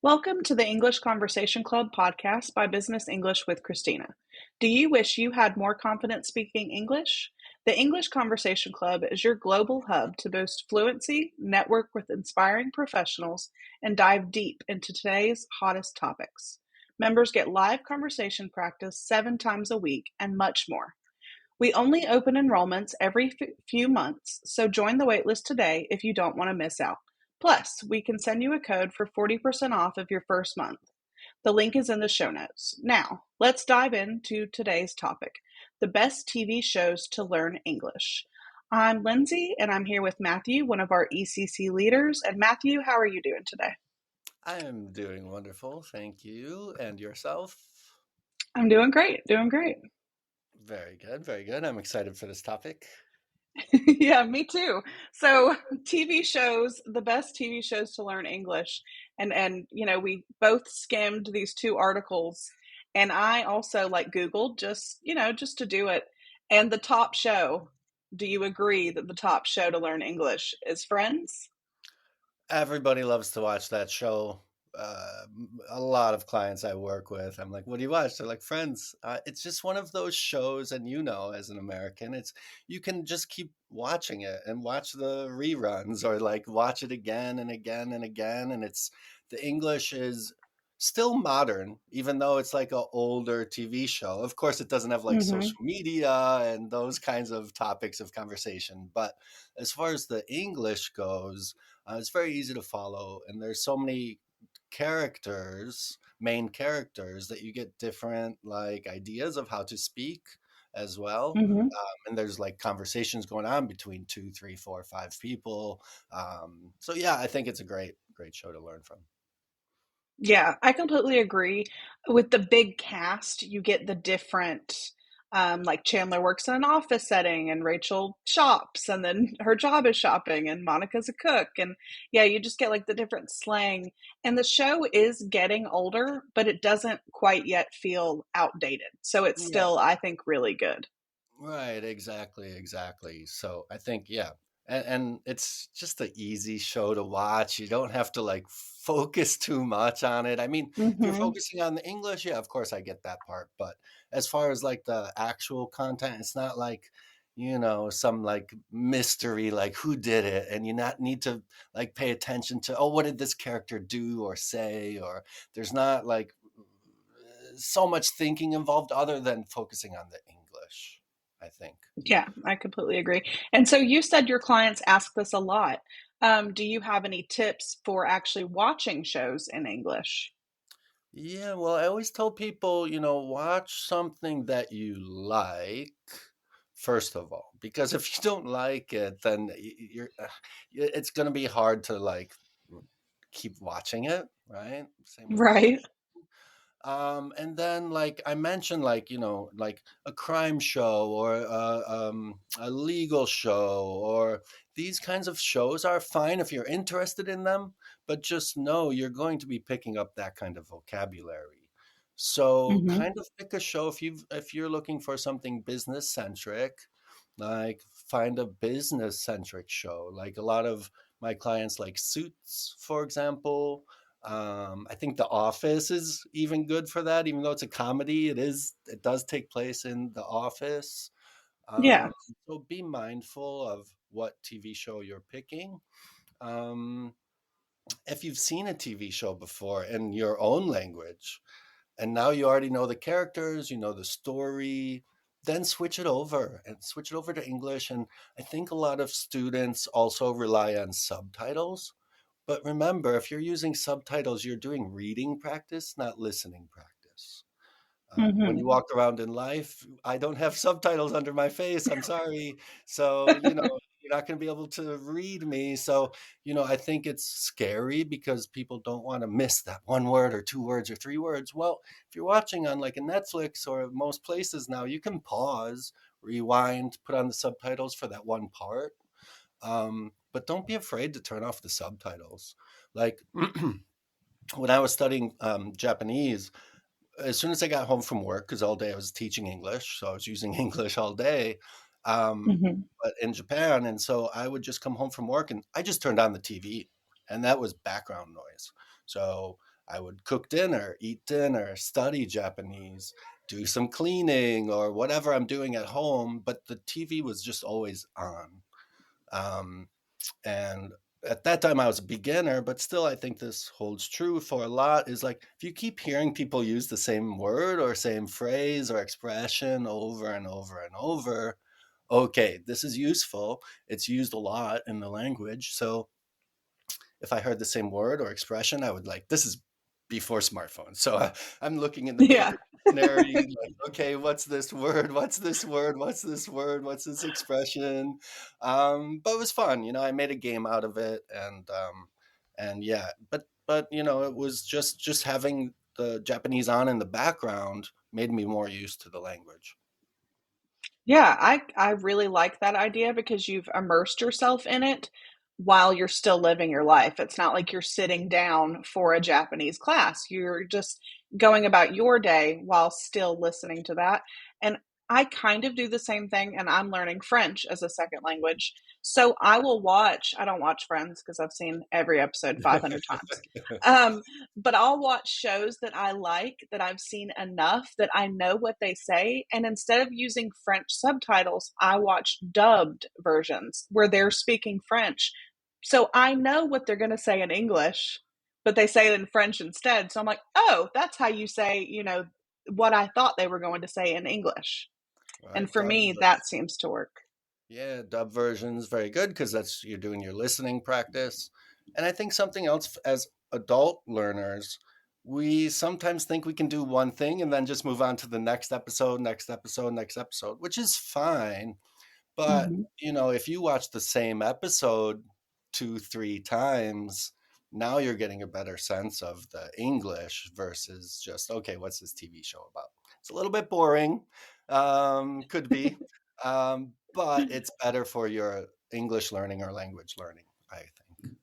Welcome to the English Conversation Club podcast by Business English with Christina. Do you wish you had more confidence speaking English? The English Conversation Club is your global hub to boost fluency, network with inspiring professionals, and dive deep into today's hottest topics. Members get live conversation practice 7 times a week and much more. We only open enrollments every few months, so join the waitlist today if you don't want to miss out. Plus, we can send you a code for 40% off of your first month. The link is in the show notes. Now, let's dive into today's topic, the best TV shows to learn English. I'm Lindsay, and I'm here with Matthew, one of our ECC leaders. And Matthew, how are you doing today? I am doing wonderful, thank you. And yourself? I'm doing great, doing great. Very good, very good. I'm excited for this topic. Yeah, me too. So, TV shows, the best TV shows to learn English. And we both skimmed these two articles and I also like Googled just to do it. And the top show, do you agree that the top show to learn English is Friends? Everybody loves to watch that show. A lot of clients I work with, I'm like, "What do you watch?" They're like, "Friends." It's just one of those shows, and as an American, it's you can just keep watching it and watch the reruns, or like watch it again and again and again. And the English is still modern, even though it's like an older TV show. Of course, it doesn't have like Hmm. social media and those kinds of topics of conversation. But as far as the English goes, it's very easy to follow, and there's so many main characters, that you get different like ideas of how to speak as well. Hmm. And there's like conversations going on between two, three, four, five people. So yeah, I think it's a great show to learn from. Yeah, I completely agree. With the big cast, you get the different, like Chandler works in an office setting and Rachel shops and then her job is shopping and Monica's a cook. And yeah, you just get like the different slang. And the show is getting older, but it doesn't quite yet feel outdated. So it's Yeah. still, I think, really good. Right, exactly. So I think, yeah. And it's just an easy show to watch. You don't have to like focus too much on it. I mean, if you're Hmm. focusing on the English, yeah, of course I get that part. But as far as like the actual content, it's not like, some like mystery, like who did it, and you not need to like pay attention to, oh, what did this character do or say, or there's not like so much thinking involved other than focusing on the English, I think. Yeah, I completely agree. And so you said your clients ask this a lot. Do you have any tips for actually watching shows in English? Yeah, well, I always tell people, watch something that you like, first of all, because if you don't like it, then it's going to be hard to like keep watching it, right? Same with Right. TV. And then like I mentioned, like, like a crime show, or a legal show, or these kinds of shows are fine if you're interested in them, but just know you're going to be picking up that kind of vocabulary. So Mhm. kind of pick a show if you're looking for something business centric, like find a business centric show. Like a lot of my clients like Suits, for example. I think The Office is even good for that, even though it's a comedy. It does take place in the office. Yeah. Um, so be mindful of what TV show you're picking. Um, if you've seen a TV show before in your own language, and now you already know the characters, you know the story, then switch it over to English. And I think a lot of students also rely on subtitles, but remember, if you're using subtitles, you're doing reading practice, not listening practice. When you Mhm. walk around in life, I don't have subtitles under my face. I'm sorry. So, you're not going to be able to read me. So, I think it's scary because people don't want to miss that one word or two words or three words. Well, if you're watching on like a Netflix or most places now, you can pause, rewind, put on the subtitles for that one part. But don't be afraid to turn off the subtitles. Like when I was studying Japanese, as soon as I got home from work, because all day I was teaching English, so I was using English all day. Mhm. But in Japan, and so I would just come home from work and I just turned on the TV, and that was background noise. So I would cook dinner, eat dinner, study Japanese, do some cleaning or whatever I'm doing at home, but the TV was just always on. Um, and at that time I was a beginner, but still I think this holds true for a lot, is like if you keep hearing people use the same word or same phrase or expression over and over and over, okay, this is useful. It's used a lot in the language. So if I heard the same word or expression, I would like, this is before smartphones. So I'm looking in the Yeah. paper dictionary, like, okay, what's this word? What's this word? What's this word? What's this expression? But it was fun. I made a game out of it, and yeah, but it was just having the Japanese on in the background made me more used to the language. Yeah, I really like that idea because you've immersed yourself in it while you're still living your life. It's not like you're sitting down for a Japanese class. You're just going about your day while still listening to that. And I kind of do the same thing, and I'm learning French as a second language. So I don't watch Friends because I've seen every episode 500 times. Um, but I'll watch shows that I like, that I've seen enough that I know what they say. And instead of using French subtitles, I watch dubbed versions where they're speaking French. So I know what they're going to say in English, but they say it in French instead. So I'm like, oh, that's how you say, what I thought they were going to say in English. And Right, for dub me, that seems to work. Yeah, dub version's very good because that's you're doing your listening practice. And I think something else as adult learners, we sometimes think we can do one thing and then just move on to the next episode, next episode, next episode, which is fine. But, Hmm. if you watch the same episode 2, 3 times, now you're getting a better sense of the English versus just, okay, what's this TV show about? It's a little bit boring, could be, but it's better for your English learning or language learning, I think.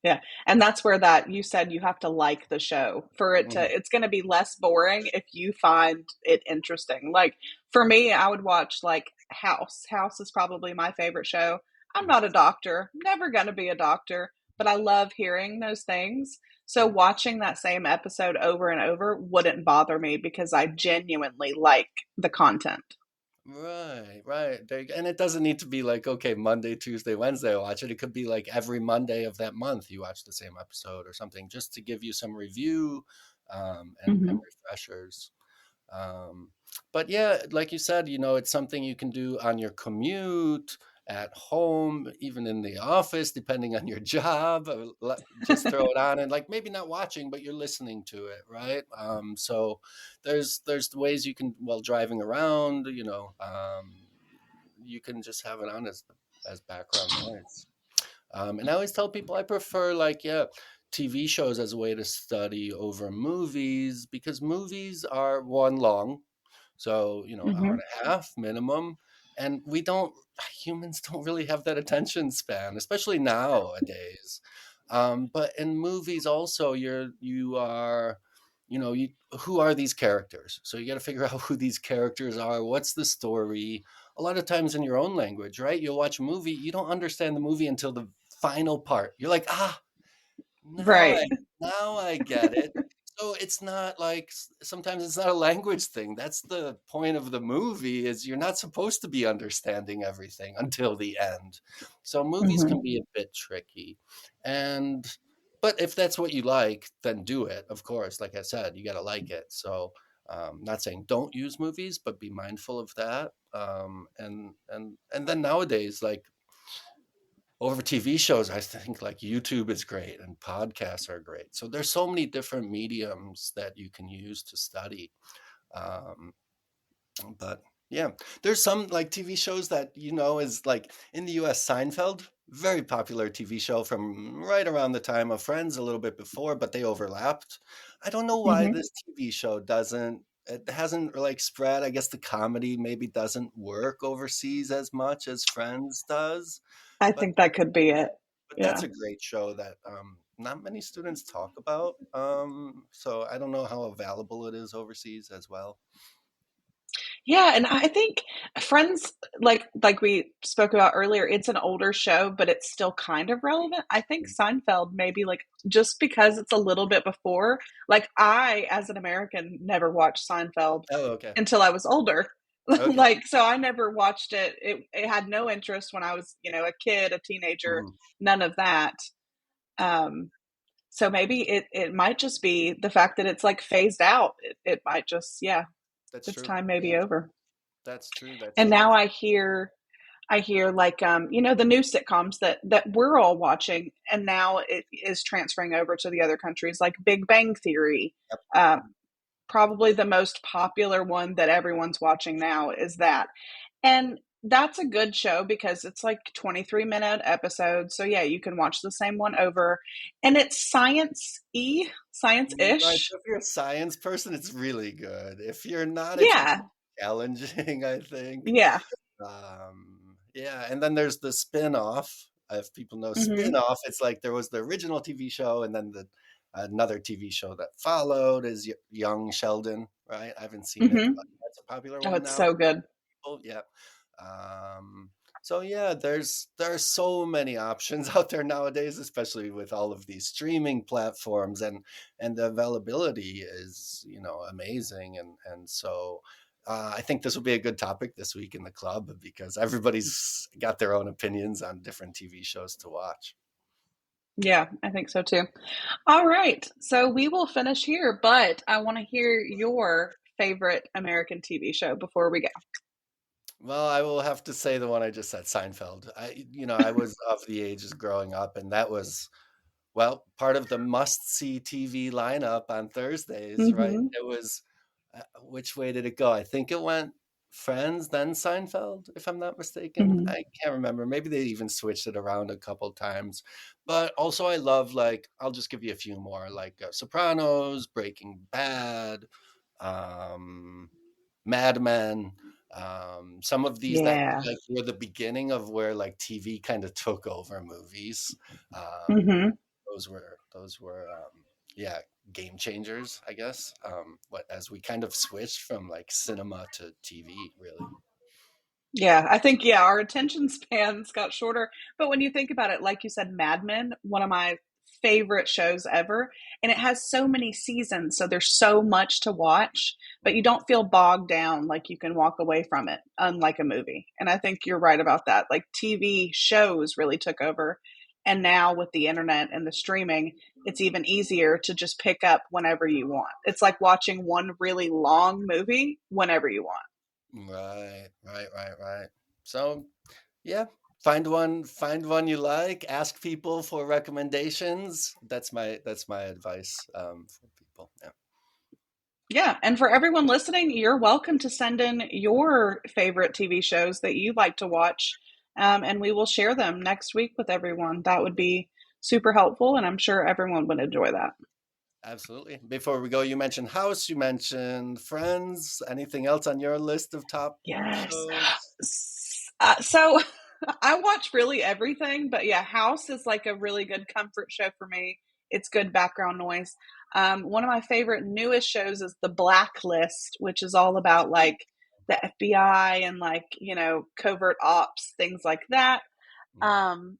Yeah, and that's where that you said you have to like the show for it to Mhm, it's gonna be less boring if you find it interesting. Like, for me, I would watch, like, House. House is probably my favorite show. I'm mhm, not a doctor, never gonna be a doctor, but I love hearing those things. So mhm. watching that same episode over and over wouldn't bother me because I genuinely like the content. Right, right. There you go. And it doesn't need to be like, okay, Monday, Tuesday, Wednesday, I watch it. It could be like every Monday of that month you watch the same episode or something, just to give you some review, and Mhm. refreshers. Um, but yeah, like you said, it's something you can do on your commute, at home, even in the office, depending on your job. Just throw it on and like maybe not watching, but you're listening to it, right? So there's ways you can while driving around, you can just have it on as background noise. And I always tell people I prefer like TV shows as a way to study over movies because movies are one long, so hour and Mhm. a half minimum, and we don't humans don't really have that attention span, especially nowadays. But in movies also you are who are these characters, so you got to figure out who these characters are, what's the story. A lot of times in your own language, right, you'll watch a movie, you don't understand the movie until the final part. You're like, now Right. I now I get it. So it's not like sometimes it's not a language thing. That's the point of the movie, is you're not supposed to be understanding everything until the end. So movies can Mhm. be a bit tricky. And but if that's what you like, then do it. Of course, like I said, you got to like it. So not saying don't use movies, but be mindful of that. And then nowadays, like over TV shows, I think like YouTube is great and podcasts are great. So there's so many different mediums that you can use to study. Um, but yeah, there's some like TV shows that is like in the US, Seinfeld, very popular TV show from right around the time of Friends, a little bit before, but they overlapped. I don't know why Mhm. this TV show doesn't. It hasn't like spread. I guess the comedy maybe doesn't work overseas as much as Friends does. I But think that could be it. but that's Yeah. a great show that not many students talk about. So I don't know how available it is overseas as well. Yeah, and I think Friends, like we spoke about earlier, it's an older show, but it's still kind of relevant. I think Seinfeld maybe like just because it's a little bit before, like I as an American never watched Seinfeld Oh, okay. until I was older. Okay. Like so I never watched it. It had no interest when I was, a kid, a teenager, Mhm. none of that. Um so maybe it might just be the fact that it's like phased out. It might just, yeah, That's its true. time may Yeah, be over. that's true. That's And true. now I hear like the new sitcoms that we're all watching, and now it is transferring over to the other countries, like Big Bang Theory. Yep. Uh, Probably the most popular one that everyone's watching now is that, and that's a good show because it's like 23-minute episodes. So yeah, you can watch the same one over, and it's science Right. ish. So if you're a science person, it's really good. If you're not, it's a bit Yeah, challenging, I think. yeah. Yeah, and then there's the spin-off. If people know Hmm. spin-off, it's like there was the original TV show and then the another TV show that followed is Young Sheldon, right? I haven't seen it, Hmm. but that's a popular Oh, one it's now. so good. People, yeah. Um, so yeah, there are so many options out there nowadays, especially with all of these streaming platforms, and the availability is amazing, and so I think this will be a good topic this week in the club because everybody's got their own opinions on different TV shows to watch. Yeah, I think so too. All right. So we will finish here, but I want to hear your favorite American TV show before we go. Well, I will have to say the one I just said, Seinfeld. I was of the ages growing up, and that was well, part of the must-see TV lineup on Thursdays, right? Hmm. It was which way did it go? I think it went Friends, then Seinfeld, if I'm not mistaken. Hmm. I can't remember. Maybe they even switched it around a couple times. But also, I love like I'll just give you a few more, like Sopranos, Breaking Bad, um, Mad Men. Some of these that Yeah. like were the beginning of where like TV kind of took over movies. Um, Hmm. those were yeah, game changers, I guess. What as we kind of switched from like cinema to TV, really. Yeah, I think yeah, our attention spans got shorter. But when you think about it, like you said, Mad Men, one of my favorite shows ever, and it has so many seasons, so there's so much to watch, but you don't feel bogged down like you can walk away from it, unlike a movie. And I think you're right about that. Like TV shows really took over, and now with the internet and the streaming, it's even easier to just pick up whenever you want. It's like watching one really long movie whenever you want. Right, right, right, right. So yeah, find one you like. Ask people for recommendations. That's my advice for people. Yeah, Yeah, and for everyone listening, you're welcome to send in your favorite TV shows that you like to watch, and we will share them next week with everyone. That would be super helpful, and I'm sure everyone would enjoy that. absolutely. Before we go, you mentioned House, you mentioned Friends. Anything else on your list of top Yes. shows? So I watch really everything, but yeah, House is like a really good comfort show for me. It's good background noise. One of my favorite newest shows is The Blacklist, which is all about like the FBI and like, covert ops, things like that. Mm, Um,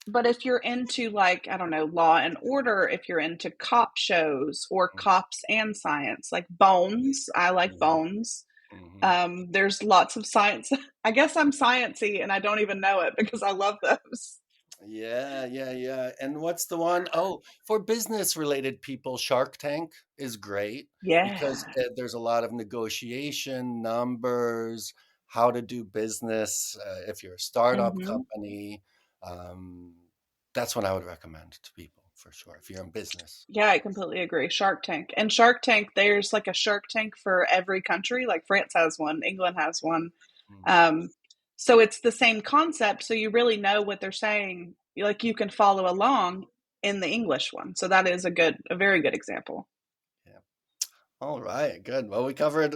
but if you're into like, I don't know, Law and Order, if you're into cop shows or mm, cops and science, like Bones, I like mhm, Bones. mhm. There's lots of science. I guess I'm sciencey and I don't even know it because I love those. Yeah, yeah, yeah. And what's the one? Oh, for business related people, Shark Tank is great because Yeah. there's a lot of negotiation, numbers, how to do business. If you're a startup Hmm. company, um, that's what I would recommend to people for sure. If you're in business. Yeah, I completely agree. Shark Tank. And Shark Tank, there's like a Shark Tank for every country. Like France has one, England has one. Mhm. Um, so it's the same concept. So you really know what they're saying. Like you can follow along in the English one. So that is a very good example. Yeah. All right, good. Well, we covered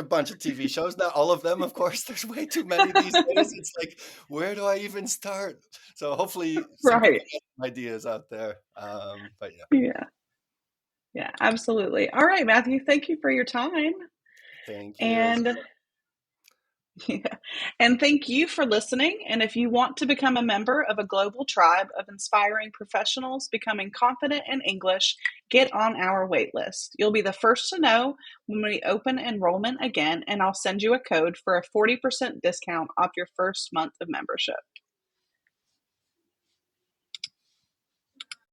a bunch of TV shows. Not all of them, of course. There's way too many these days. It's like, where do I even start? So hopefully, some Right. people have some ideas out there. But yeah, Yeah. Yeah, absolutely. All right, Matthew, thank you for your time. thank you. And Yeah. And thank you for listening. And if you want to become a member of a global tribe of inspiring professionals becoming confident in English, get on our wait list. You'll be the first to know when we open enrollment again, and I'll send you a code for a 40% discount off your first month of membership.